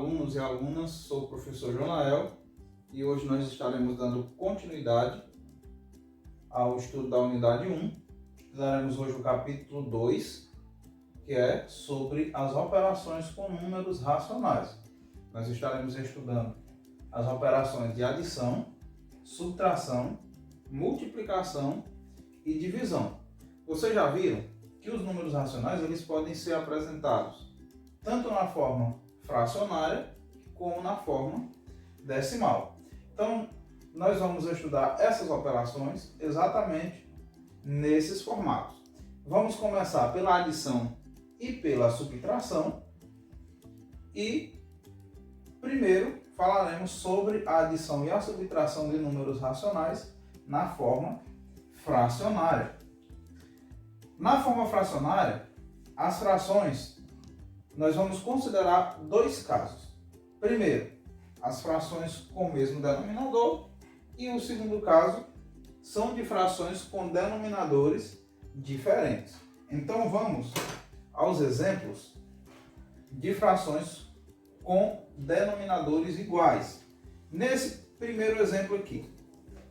alunos e alunas, sou o professor Jonael e hoje nós estaremos dando continuidade ao estudo da unidade 1. Daremos hoje o capítulo 2, que é sobre as operações com números racionais. Nós estaremos estudando as operações de adição, subtração, multiplicação e divisão. Vocês já viram que os números racionais eles podem ser apresentados tanto na forma fracionária como na forma decimal. Então, nós vamos estudar essas operações exatamente nesses formatos. Vamos começar pela adição e pela subtração e primeiro falaremos sobre a adição e a subtração de números racionais na forma fracionária. Na forma fracionária, as frações nós vamos considerar dois casos. Primeiro, as frações com o mesmo denominador e o segundo caso são de frações com denominadores diferentes. Então vamos aos exemplos de frações com denominadores iguais. Nesse primeiro exemplo aqui,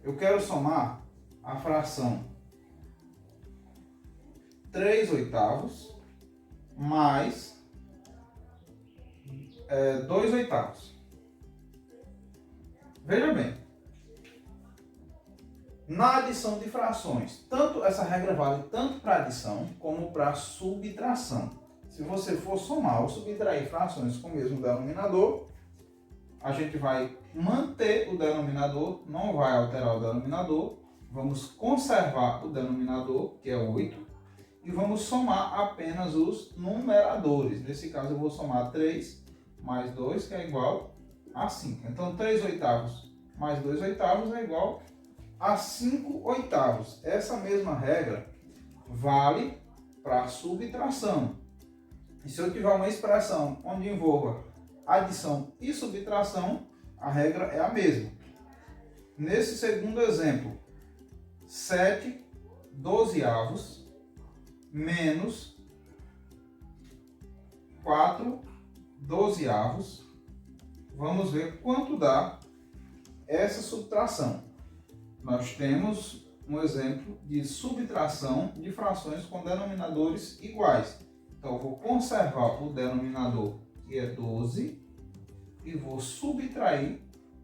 eu quero somar a fração 3/8 mais 2/8. Veja bem, na adição de frações, essa regra vale tanto para adição como para subtração. Se você for somar ou subtrair frações com o mesmo denominador, a gente vai manter o denominador, não vai alterar o denominador, vamos conservar o denominador, que é 8, e vamos somar apenas os numeradores. Nesse caso eu vou somar 3 mais 2, que é igual a 5. Então 3/8 mais 2/8 é igual a 5/8. Essa mesma regra vale para a subtração. E se eu tiver uma expressão onde envolva adição e subtração, a regra é a mesma. Nesse segundo exemplo, 7/12 menos 4/12, vamos ver quanto dá essa subtração. Nós temos um exemplo de subtração de frações com denominadores iguais. Então eu vou conservar o denominador, que é 12, e vou subtrair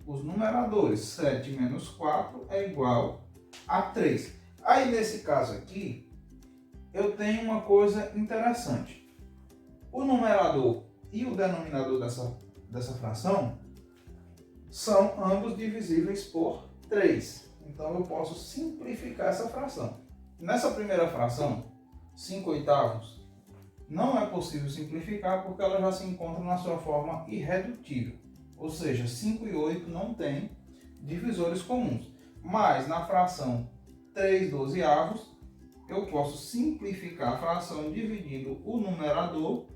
os numeradores. 7 menos 4 é igual a 3. Aí nesse caso aqui, eu tenho uma coisa interessante. O numerador e o denominador dessa fração são ambos divisíveis por 3. Então eu posso simplificar essa fração. Nessa primeira fração, 5/8, não é possível simplificar porque ela já se encontra na sua forma irredutível. Ou seja, 5 e 8 não têm divisores comuns. Mas na fração 3/12, eu posso simplificar a fração dividindo o numerador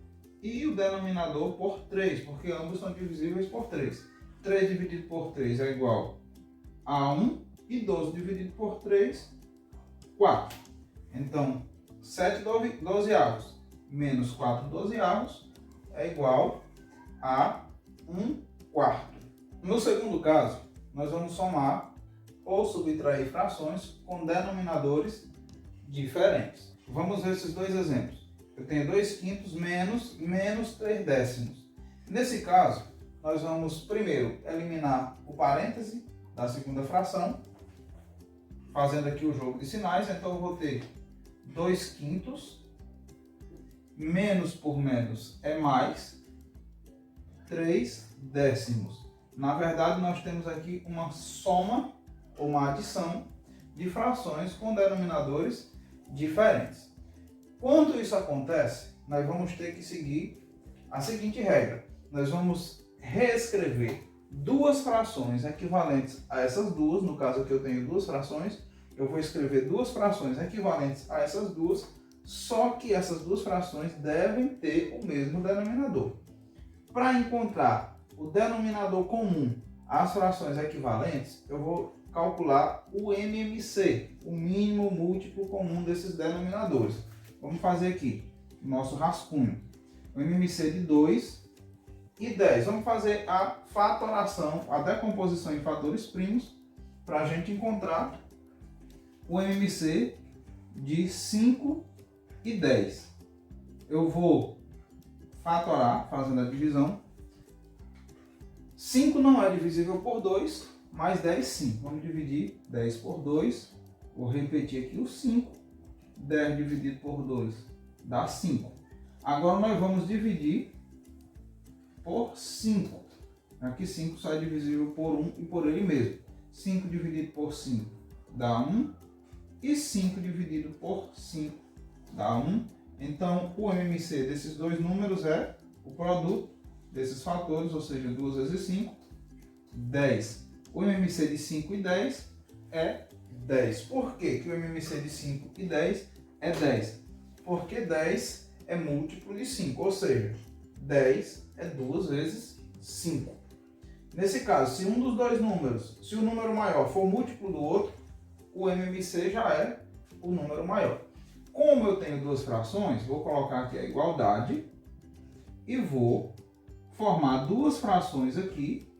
e o denominador por 3, porque ambos são divisíveis por 3. 3 dividido por 3 é igual a 1 e 12 dividido por 3, 4. Então, 7/12 menos 4/12 é igual a 1/4. No segundo caso, nós vamos somar ou subtrair frações com denominadores diferentes. Vamos ver esses dois exemplos. Eu tenho 2/5 menos 3/10. Nesse caso, nós vamos primeiro eliminar o parêntese da segunda fração, fazendo aqui o jogo de sinais. Então eu vou ter 2/5, menos por menos é mais, 3/10. Na verdade, nós temos aqui uma soma, ou uma adição, de frações com denominadores diferentes. Quando isso acontece, nós vamos ter que seguir a seguinte regra. Nós vamos reescrever duas frações equivalentes a essas duas. No caso aqui eu tenho duas frações, eu vou escrever duas frações equivalentes a essas duas, só que essas duas frações devem ter o mesmo denominador. Para encontrar o denominador comum às frações equivalentes, eu vou calcular o MMC, o mínimo múltiplo comum desses denominadores. Vamos fazer aqui o nosso rascunho. O MMC de 2 e 10. Vamos fazer a fatoração, a decomposição em fatores primos, para a gente encontrar o MMC de 5 e 10. Eu vou fatorar, fazendo a divisão. 5 não é divisível por 2, mas 10 sim. Vamos dividir 10 por 2. Vou repetir aqui o 5. 10 dividido por 2 dá 5. Agora nós vamos dividir por 5. Aqui 5 sai divisível por 1 e por ele mesmo. 5 dividido por 5 dá 1. E 5 dividido por 5 dá 1. Então, o MMC desses dois números é o produto desses fatores, ou seja, 2 vezes 5, 10. O MMC de 5 e 10 é 10. Por que que o MMC de 5 e 10 é 10? Porque 10 é múltiplo de 5, ou seja, 10 é 2 vezes 5. Nesse caso, se um dos dois números, se o número maior for múltiplo do outro, o MMC já é o número maior. Como eu tenho duas frações, vou colocar aqui a igualdade e vou formar duas frações aqui,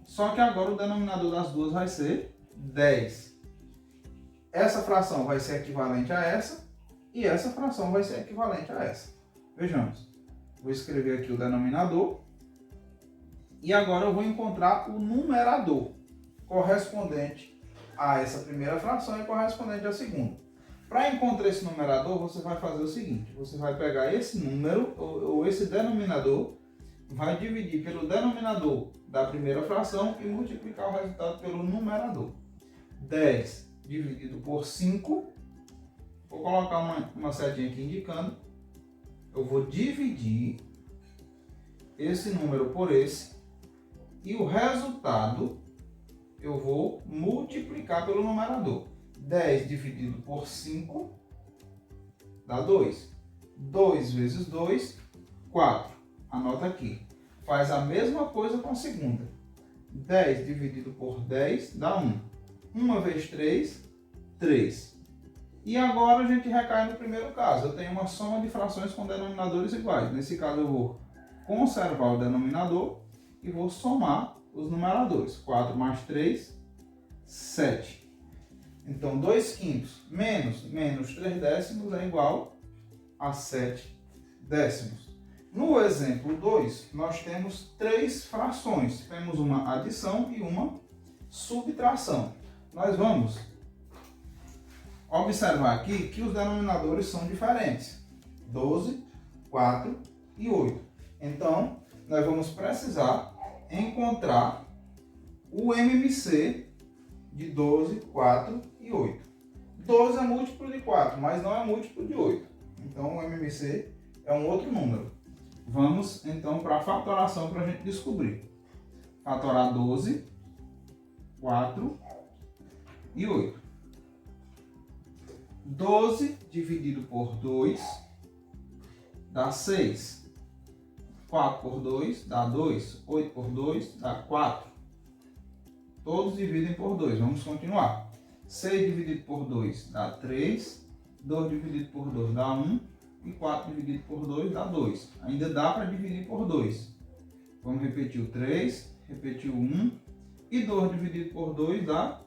só que agora o denominador das duas vai ser 10. Essa fração vai ser equivalente a essa e essa fração vai ser equivalente a essa. Vejamos. Vou escrever aqui o denominador e agora eu vou encontrar o numerador correspondente a essa primeira fração e correspondente à segunda. Para encontrar esse numerador, você vai fazer o seguinte: você vai pegar esse número ou esse denominador, vai dividir pelo denominador da primeira fração e multiplicar o resultado pelo numerador. 10 dividido por 5, vou colocar uma setinha aqui indicando, eu vou dividir esse número por esse e o resultado eu vou multiplicar pelo numerador. 10 dividido por 5 dá 2. 2 vezes 2, 4. Anota aqui. Faz a mesma coisa com a segunda. 10 dividido por 10 dá 1. 1 vezes 3, 3. E agora a gente recai no primeiro caso. Eu tenho uma soma de frações com denominadores iguais. Nesse caso eu vou conservar o denominador e vou somar os numeradores. 4 mais 3, 7. Então, 2 quintos menos 3 décimos é igual a 7 décimos. No exemplo 2, nós temos 3 frações. Temos uma adição e uma subtração. Nós vamos observar aqui que os denominadores são diferentes. 12, 4 e 8. Então, nós vamos precisar encontrar o MMC de 12, 4 e 8. 12 é múltiplo de 4, mas não é múltiplo de 8. Então, o MMC é um outro número. Vamos, então, para a fatoração para a gente descobrir. Fatorar 12, 4 e 8. 12 dividido por 2 dá 6. 4 por 2 dá 2. 8 por 2 dá 4. Todos dividem por 2. Vamos continuar. 6 dividido por 2 dá 3. 2 dividido por 2 dá 1. E 4 dividido por 2 dá 2. Ainda dá para dividir por 2. Vamos repetir o 3. Repetir o 1. E 2 dividido por 2 dá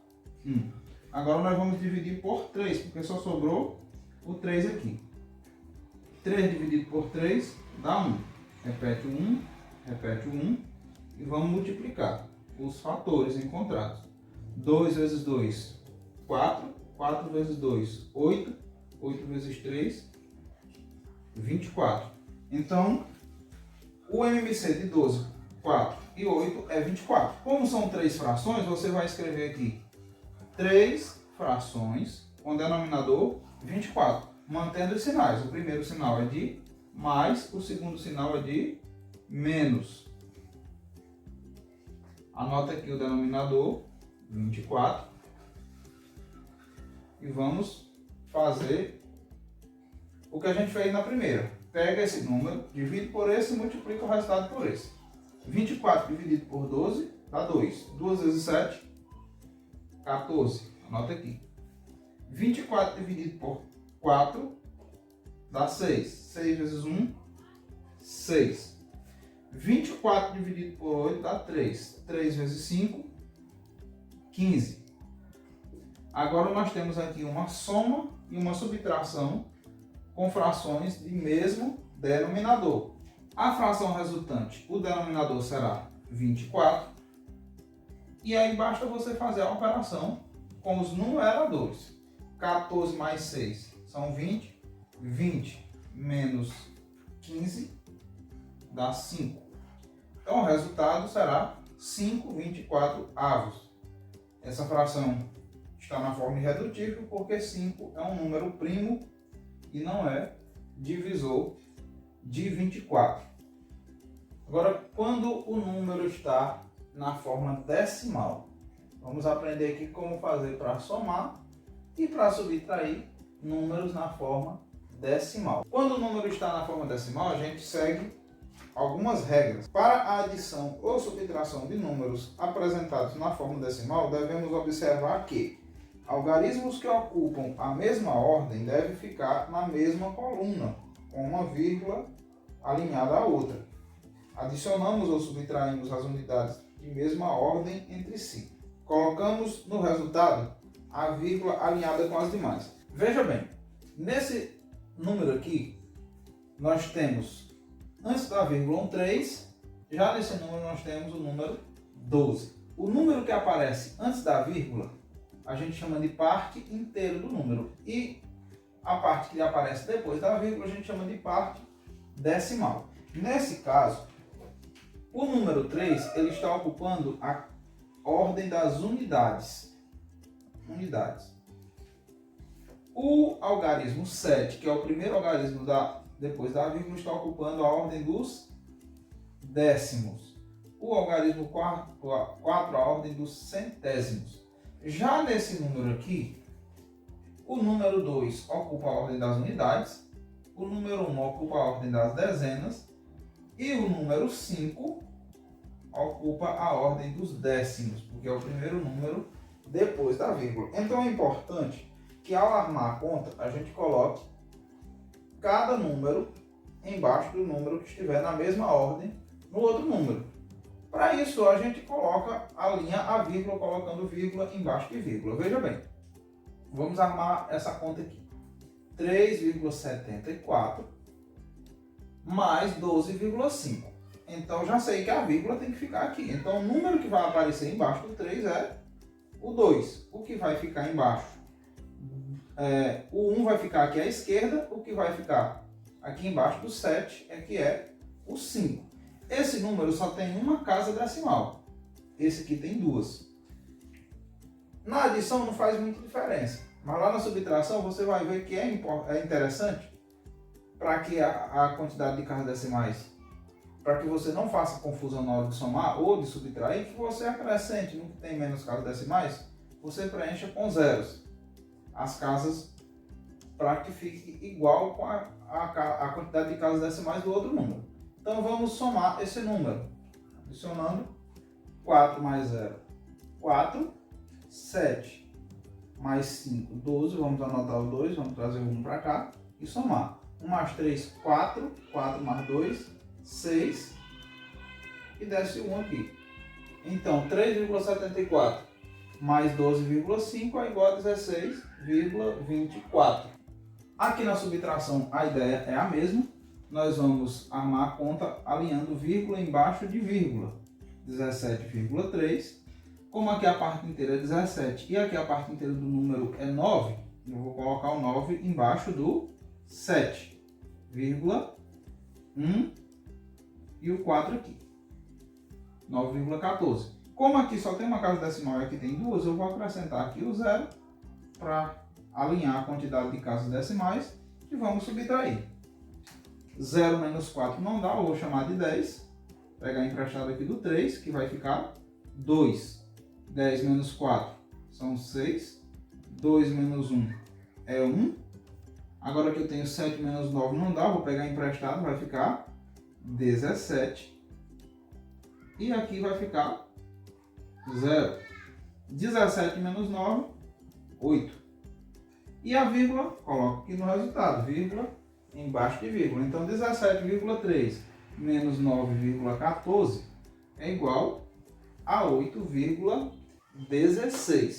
1. Agora nós vamos dividir por 3, porque só sobrou o 3 aqui. 3 dividido por 3 dá 1. Repete o 1. Repete o 1. E vamos multiplicar os fatores encontrados. 2 vezes 2, 4. 4 vezes 2, 8. 8 vezes 3, 24. Então, o MMC de 12, 4 e 8 é 24. Como são 3 frações, você vai escrever aqui 3 frações com denominador 24, mantendo os sinais. O primeiro sinal é de mais, o segundo sinal é de menos. Anota aqui o denominador, 24. E vamos fazer o que a gente fez na primeira. Pega esse número, divide por esse e multiplica o resultado por esse. 24 dividido por 12 dá 2. 2 vezes 7, 14. Anota aqui. 24 dividido por 4 dá 6. 6 vezes 1, 6. 24 dividido por 8 dá 3. 3 vezes 5, 15. Agora nós temos aqui uma soma e uma subtração com frações de mesmo denominador. A fração resultante, o denominador será 24. E aí basta você fazer a operação com os numeradores. 14 mais 6 são 20. 20 menos 15 dá 5. Então o resultado será 5/24. Essa fração está na forma irredutível porque 5 é um número primo e não é divisor de 24. Agora, quando o número está na forma decimal, vamos aprender aqui como fazer para somar e para subtrair números na forma decimal. Quando o número está na forma decimal, a gente segue algumas regras. Para a adição ou subtração de números apresentados na forma decimal, devemos observar que algarismos que ocupam a mesma ordem devem ficar na mesma coluna, com uma vírgula alinhada à outra. Adicionamos ou subtraímos as unidades de mesma ordem entre si. Colocamos no resultado a vírgula alinhada com as demais. Veja bem, nesse número aqui, nós temos, antes da vírgula, um 3. Já nesse número nós temos o número 12. O número que aparece antes da vírgula, a gente chama de parte inteira do número. E a parte que aparece depois da vírgula, a gente chama de parte decimal. Nesse caso, o número 3, ele está ocupando a ordem das unidades. O algarismo 7, que é o primeiro algarismo depois da vírgula, está ocupando a ordem dos décimos. O algarismo 4, a ordem dos centésimos. Já nesse número aqui, o número 2 ocupa a ordem das unidades, o número 1 ocupa a ordem das dezenas e o número 5 ocupa a ordem dos décimos, porque é o primeiro número depois da vírgula. Então é importante que ao armar a conta, a gente coloque cada número embaixo do número que estiver na mesma ordem no outro número. Para isso, a gente coloca a linha a vírgula, colocando vírgula embaixo de vírgula. Veja bem, vamos armar essa conta aqui. 3,74 mais 12,5. Então, já sei que a vírgula tem que ficar aqui. Então, o número que vai aparecer embaixo do 3 é o 2. O que vai ficar embaixo, o 1 vai ficar aqui à esquerda. O que vai ficar aqui embaixo do 7 é o 5. Esse número só tem uma casa decimal. Esse aqui tem duas. Na adição não faz muita diferença. Mas lá na subtração você vai ver que é interessante para que a quantidade de casas decimais, para que você não faça confusão na hora de somar ou de subtrair, que você acrescente no que tem menos casas decimais, você preencha com zeros as casas para que fique igual com a quantidade de casas decimais do outro número. Então vamos somar esse número, adicionando 4 mais 0, 4, 7 mais 5, 12, vamos anotar o 2, vamos trazer o 1 para cá e somar. 1 mais 3, 4, 4 mais 2, 6 e desce o 1 aqui. Então 3,74 mais 12,5 é igual a 16,24. Aqui na subtração a ideia é a mesma. Nós vamos armar a conta alinhando vírgula embaixo de vírgula. 17,3. Como aqui a parte inteira é 17 e aqui a parte inteira do número é 9, eu vou colocar o 9 embaixo do 7,1 e o 4 aqui. 9,14. Como aqui só tem uma casa decimal e aqui tem duas, eu vou acrescentar aqui o 0 para alinhar a quantidade de casas decimais e vamos subtrair. 0 menos 4 não dá, eu vou chamar de 10. Pegar emprestado aqui do 3, que vai ficar 2. 10 menos 4 são 6. 2 menos 1 é 1. Agora que eu tenho 7 menos 9 não dá, vou pegar emprestado, vai ficar 17. E aqui vai ficar 0. 17 menos 9, 8. E a vírgula, coloco aqui no resultado, vírgula embaixo de vírgula. Então 17,3 menos 9,14 é igual a 8,16.